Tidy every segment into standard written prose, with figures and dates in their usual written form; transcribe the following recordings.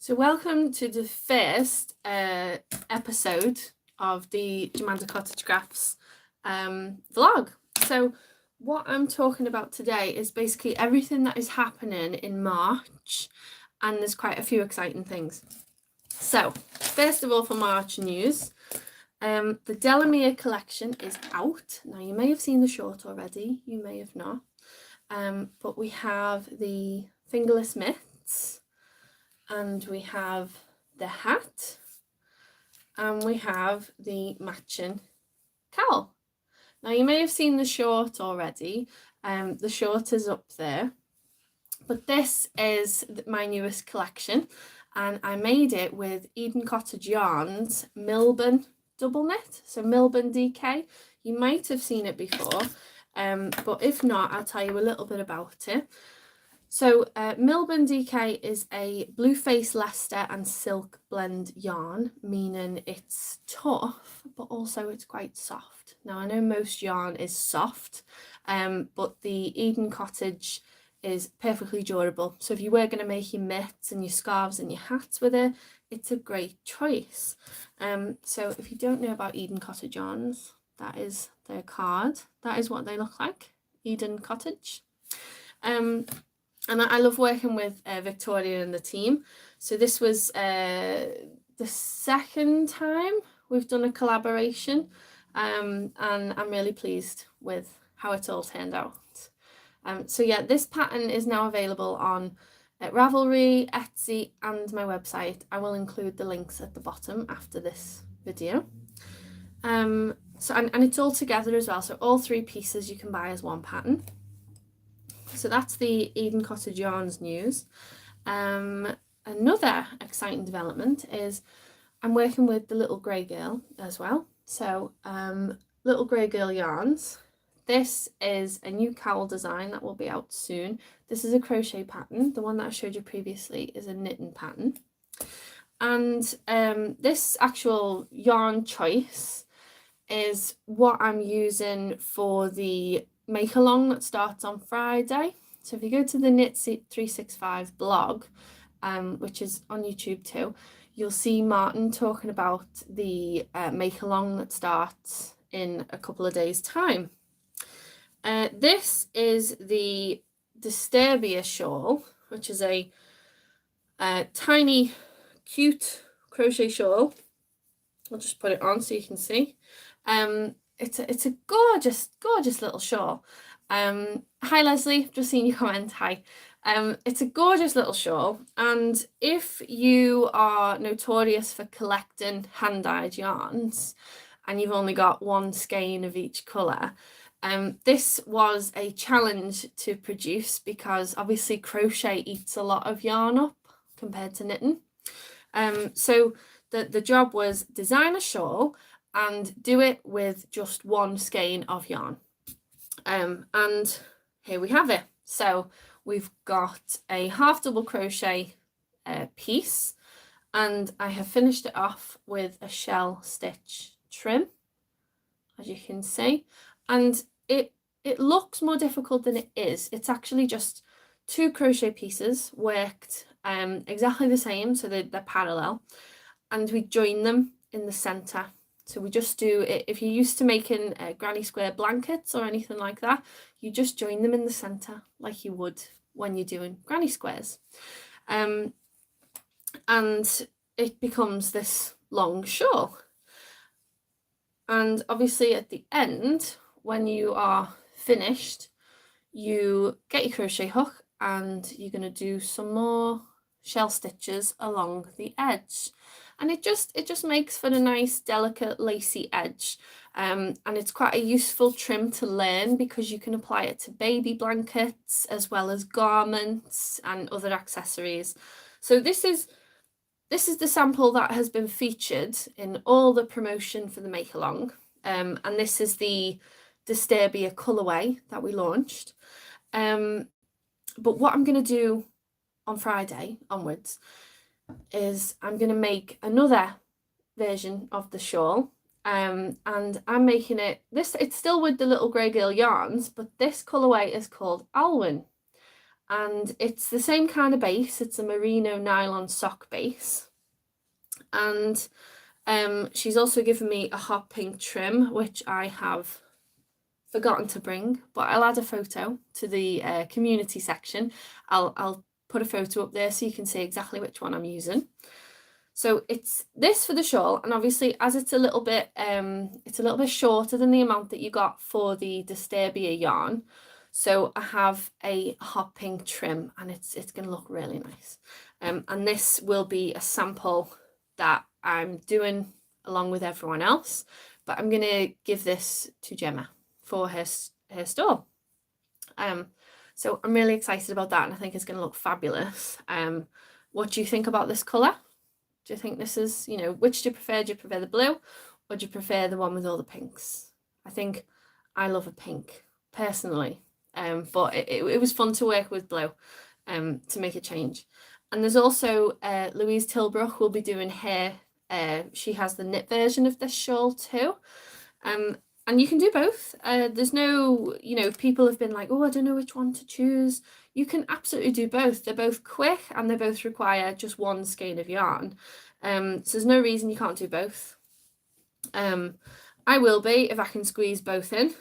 So welcome to the first episode of the Germander Cottage Crafts vlog. So what I'm talking about today is basically everything that is happening in March, and there's quite a few exciting things. So first of all, for March news, the Delamere collection is out. Now you may have seen the short already, you may have not, but we have the fingerless mitts, and we have the hat, and we have the matching cowl. Now you may have seen the short already. The short is up there, but this is my newest collection, and I made it with Eden Cottage Yarns Milburn double knit, so Milburn DK. You might have seen it before, but if not, I'll tell you a little bit about it. So Milburn DK is a Blueface Leicester and silk blend yarn, meaning it's tough, but also it's quite soft. Now I know most yarn is soft, but the Eden Cottage is perfectly durable. So if you were going to make your mitts and your scarves and your hats with it, it's a great choice. So if you don't know about Eden Cottage yarns, that is their card. That is what they look like, Eden Cottage. And I love working with Victoria and the team. So this was the second time we've done a collaboration, and I'm really pleased with how it all turned out. So yeah, this pattern is now available on Ravelry, Etsy, and my website. I will include the links at the bottom after this video. And it's all together as well. So all three pieces you can buy as one pattern. So that's the Eden Cottage Yarns news. Another exciting development is I'm working with the Little Grey Girl as well. So Little Grey Girl Yarns. This is a new cowl design that will be out soon. This is a crochet pattern. The one that I showed you previously is a knitting pattern. And this actual yarn choice is what I'm using for the makealong that starts on Friday. So if you go to the Knit365 blog, which is on YouTube too, you'll see Martin talking about the makealong that starts in a couple of days' time. This is the Disturbia shawl, which is a tiny, cute crochet shawl. I'll just put it on so you can see. It's a gorgeous little shawl. Hi Leslie, just seen your comment. Hi. It's a gorgeous little shawl, and if you are notorious for collecting hand-dyed yarns and you've only got one skein of each colour, this was a challenge to produce because obviously crochet eats a lot of yarn up compared to knitting. So the job was design a shawl and do it with just one skein of yarn. And here we have it. So we've got a half double crochet piece, and I have finished it off with a shell stitch trim, as you can see. And it looks more difficult than it is. It's actually just two crochet pieces worked exactly the same, so they're parallel, and we join them in the center. So we just do it. If you're used to making granny square blankets or anything like that, you just join them in the center like you would when you're doing granny squares. And it becomes this long shawl. And obviously at the end, when you are finished, you get your crochet hook and you're going to do some more shell stitches along the edge. And it just makes for a nice delicate lacy edge, and it's quite a useful trim to learn because you can apply it to baby blankets as well as garments and other accessories. So this is the sample that has been featured in all the promotion for the makealong, and this is the Disturbia colourway that we launched. But what I'm going to do on Friday onwards is I'm going to make another version of the shawl, and I'm making it's still with the Little Grey Girl yarns, but this colourway is called Alwyn, and it's the same kind of base. It's a merino nylon sock base, and she's also given me a hot pink trim, which I have forgotten to bring, but I'll add a photo to the community section. I'll put a photo up there so you can see exactly which one I'm using. So it's this for the shawl, and obviously as it's a little bit shorter than the amount that you got for the Disturbia yarn, so I have a hot pink trim, and it's going to look really nice. And this will be a sample that I'm doing along with everyone else, but I'm going to give this to Gemma for her store. So I'm really excited about that, and I think it's going to look fabulous. What do you think about this colour? Do you think this is, you know, which do you prefer? Do you prefer the blue, or do you prefer the one with all the pinks? I think I love a pink personally, but it was fun to work with blue to make a change. And there's also Louise Tilbrook will be doing her, she has the knit version of this shawl too. And you can do both. There's no, you know, people have been like, oh, I don't know which one to choose. You can absolutely do both. They're both quick, and they both require just one skein of yarn. So there's no reason you can't do both. I will be, if I can squeeze both in.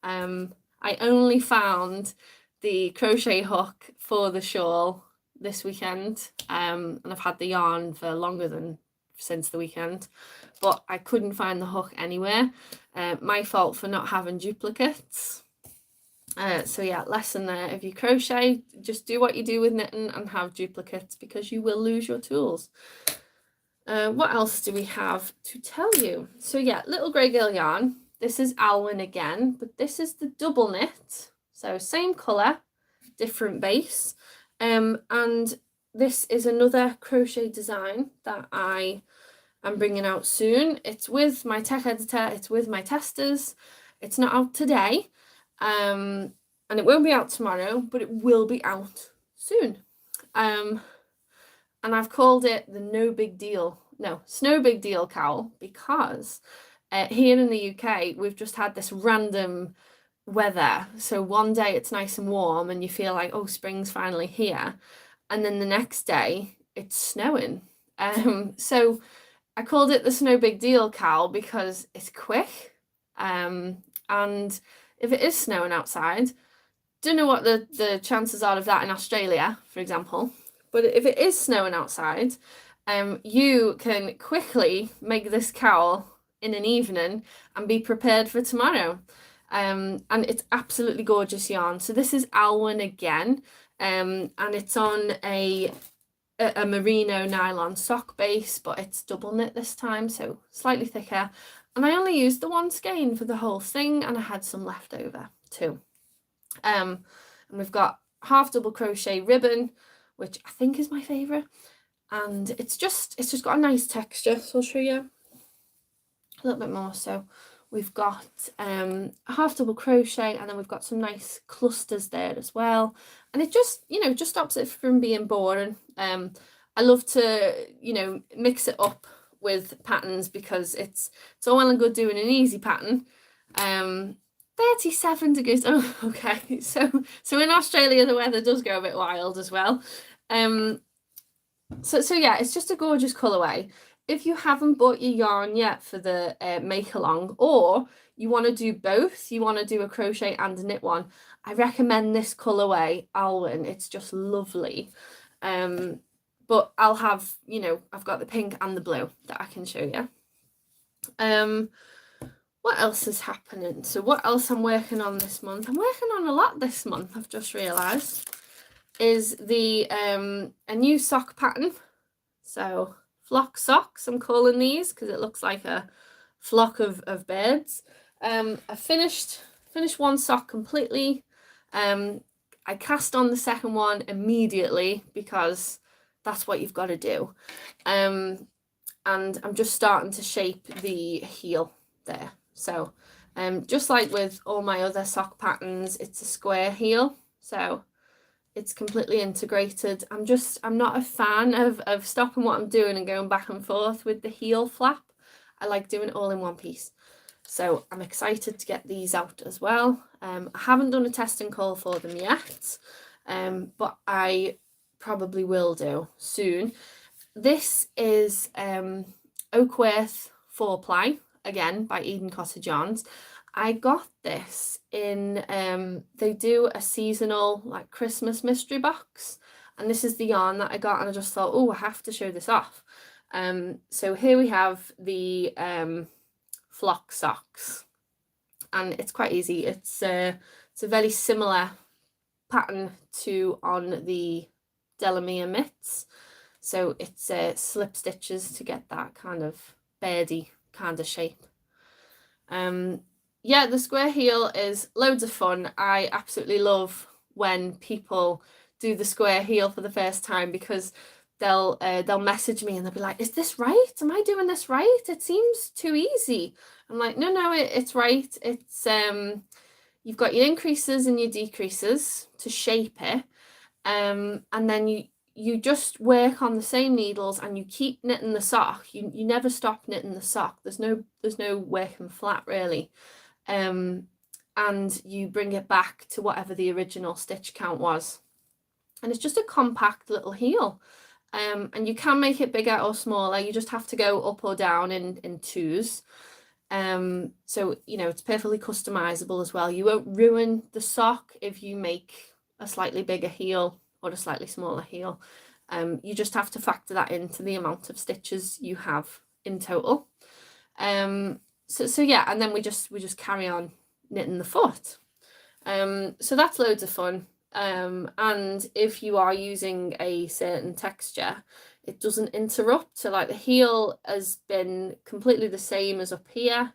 I only found the crochet hook for the shawl this weekend, and I've had the yarn for longer than since the weekend, but I couldn't find the hook anywhere. My fault for not having duplicates. So yeah, lesson there. If you crochet, just do what you do with knitting and have duplicates, because you will lose your tools. What else do we have to tell you? So yeah, Little Grey Girl yarn. This is Alwyn again, but this is the double knit. So same colour, different base. And this is another crochet design that I am bringing out soon. It's with my tech editor, it's with my testers. It's not out today, and it won't be out tomorrow, but it will be out soon. And I've called it the Snow Big Deal cowl, because here in the UK, we've just had this random weather. So one day it's nice and warm and you feel like, oh, spring's finally here. And then the next day it's snowing. So I called it the Snow Big Deal cowl because it's quick. And if it is snowing outside, don't know what the chances are of that in Australia, for example. But if it is snowing outside, you can quickly make this cowl in an evening and be prepared for tomorrow. And it's absolutely gorgeous yarn. So this is Alwyn again, and it's on a merino nylon sock base, but it's double knit this time, so slightly thicker. And I only used the one skein for the whole thing, and I had some left over too. And we've got half double crochet ribbon, which I think is my favourite, and it's just got a nice texture. So I'll show you a little bit more. So we've got a half double crochet, and then we've got some nice clusters there as well, and it just, you know, just stops it from being boring. I love to, you know, mix it up with patterns, because it's all well and good doing an easy pattern. 37 degrees. Oh, okay. So in Australia the weather does go a bit wild as well. So yeah, it's just a gorgeous colourway. If you haven't bought your yarn yet for the make-along, or you want to do both, you want to do a crochet and a knit one, I recommend this colourway, Alwyn. It's just lovely. But I'll have, you know, I've got the pink and the blue that I can show you. What else is happening? So what else I'm working on this month? I'm working on a lot this month, I've just realised, is the a new sock pattern. So flock socks, I'm calling these, because it looks like a flock of birds. I finished one sock completely. I cast on the second one immediately, because that's what you've got to do. And I'm just starting to shape the heel there. So just like with all my other sock patterns, it's a square heel, so it's completely integrated. I'm not a fan of stopping what I'm doing and going back and forth with the heel flap. I like doing it all in one piece. So I'm excited to get these out as well. I haven't done a testing call for them yet, but I probably will do soon. This is Oakworth 4-ply, again by Eden Cottage Yarns. I got this in, they do a seasonal like Christmas mystery box, and this is the yarn that I got, and I just thought, oh, I have to show this off. So here we have the flock socks, and it's quite easy. It's a very similar pattern to on the Delamere mitts. So it's slip stitches to get that kind of birdie kind of shape. Yeah, the square heel is loads of fun. I absolutely love when people do the square heel for the first time, because they'll message me and they'll be like, is this right? Am I doing this right? It seems too easy. I'm like, no, it's right. It's you've got your increases and your decreases to shape it, and then you just work on the same needles and you keep knitting the sock. You never stop knitting the sock. There's no working flat really. And you bring it back to whatever the original stitch count was. And it's just a compact little heel. And you can make it bigger or smaller. You just have to go up or down in twos. So, you know, it's perfectly customizable as well. You won't ruin the sock if you make a slightly bigger heel or a slightly smaller heel. You just have to factor that into the amount of stitches you have in total. So yeah, and then we just carry on knitting the foot. So that's loads of fun. And if you are using a certain texture, it doesn't interrupt. So like the heel has been completely the same as up here,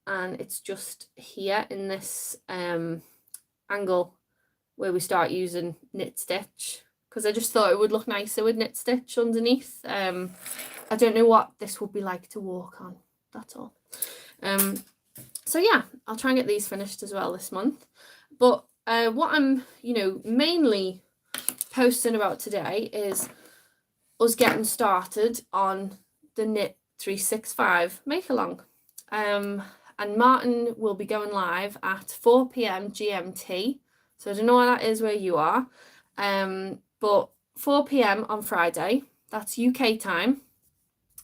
and it's just here in this angle where we start using knit stitch, because I just thought it would look nicer with knit stitch underneath. I don't know what this would be like to walk on, that's all. So yeah, I'll try and get these finished as well this month. But what I'm, you know, mainly posting about today is us getting started on the Knit365 make-along. And Martin will be going live at 4 p.m. GMT. So I don't know what that is where you are. But 4 p.m. on Friday, that's UK time,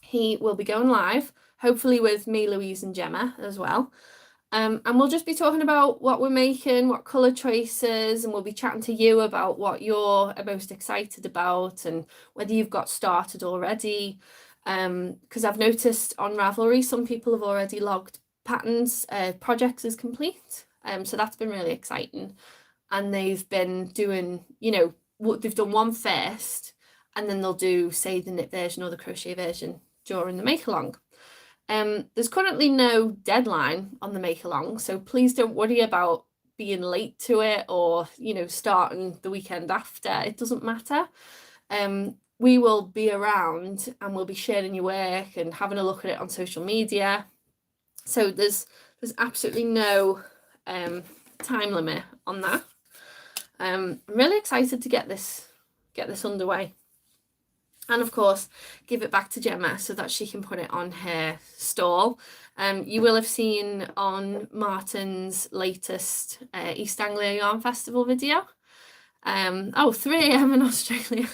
he will be going live, hopefully with me, Louise and Gemma as well. And we'll just be talking about what we're making, what colour choices, and we'll be chatting to you about what you're most excited about and whether you've got started already. Because I've noticed on Ravelry, some people have already logged patterns, projects as complete. So that's been really exciting. And they've been doing, you know, they've done one first, and then they'll do, say, the knit version or the crochet version during the make-along. There's currently no deadline on the make-along, so please don't worry about being late to it or, you know, starting the weekend after. It doesn't matter. We will be around and we'll be sharing your work and having a look at it on social media. So there's absolutely no time limit on that. I'm really excited to get this underway. And of course, give it back to Gemma so that she can put it on her stall. You will have seen on Martin's latest East Anglia Yarn Festival video. 3 a.m. in Australia.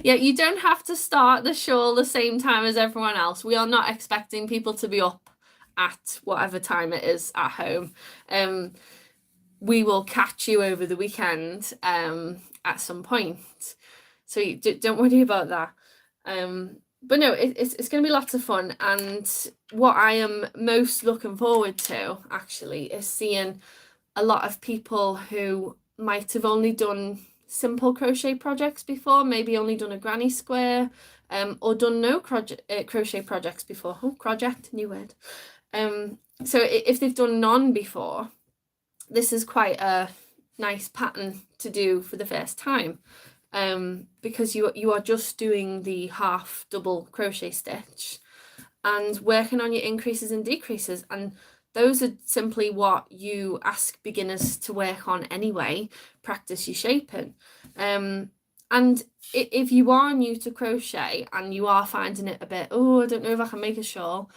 Yeah, you don't have to start the shawl the same time as everyone else. We are not expecting people to be up at whatever time it is at home. We will catch you over the weekend at some point. So don't worry about that. But no, it's going to be lots of fun. And what I am most looking forward to, actually, is seeing a lot of people who might have only done simple crochet projects before, maybe only done a granny square, or done no crochet projects before. Oh, project, new word. So if they've done none before, this is quite a nice pattern to do for the first time. Because you are just doing the half double crochet stitch and working on your increases and decreases, and those are simply what you ask beginners to work on anyway. Practice your shaping. And if you are new to crochet and you are finding it a bit, oh, I don't know if I can make a shawl,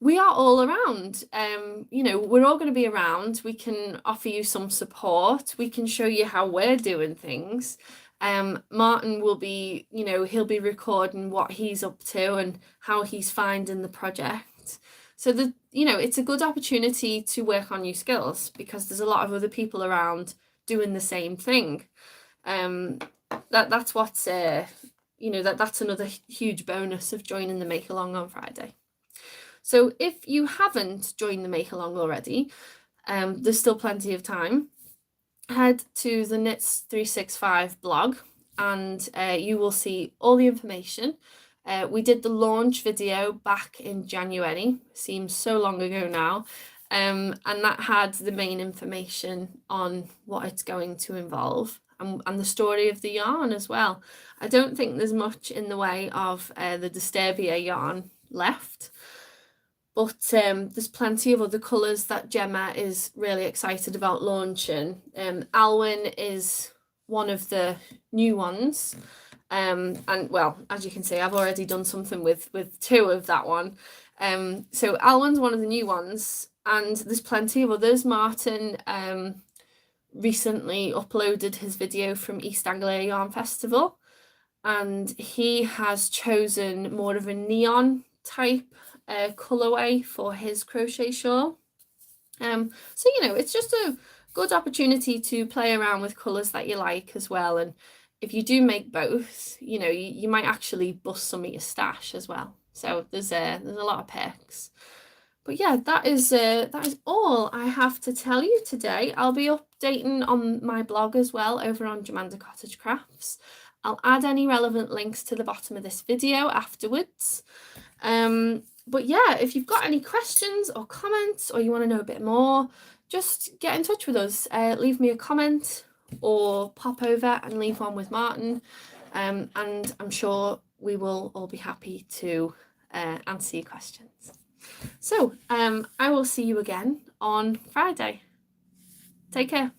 we are all around. You know, we're all going to be around. We can offer you some support. We can show you how we're doing things. Martin will be, you know, he'll be recording what he's up to and how he's finding the project. So you know, it's a good opportunity to work on new skills because there's a lot of other people around doing the same thing. That's what's you know, that's another huge bonus of joining the Make Along on Friday. So if you haven't joined the Make Along already, there's still plenty of time. Head to the Knit365 blog and you will see all the information. We did the launch video back in January, seems so long ago now, and that had the main information on what it's going to involve and the story of the yarn as well. I don't think there's much in the way of the Disturbia yarn left, but there's plenty of other colours that Gemma is really excited about launching. Alwyn is one of the new ones. And well, as you can see, I've already done something with 2 of that one. So Alwyn's one of the new ones, and there's plenty of others. Martin recently uploaded his video from East Anglia Yarn Festival, and he has chosen more of a neon type colourway for his crochet shawl. So you know, it's just a good opportunity to play around with colours that you like as well, and if you do make both, you know, you might actually bust some of your stash as well. So there's a lot of perks. But yeah, that is all I have to tell you today. I'll be updating on my blog as well over on Germander Cottage Crafts. I'll add any relevant links to the bottom of this video afterwards. But yeah, if you've got any questions or comments, or you want to know a bit more, just get in touch with us. Leave me a comment or pop over and leave one with Martin. And I'm sure we will all be happy to answer your questions. So I will see you again on Friday. Take care.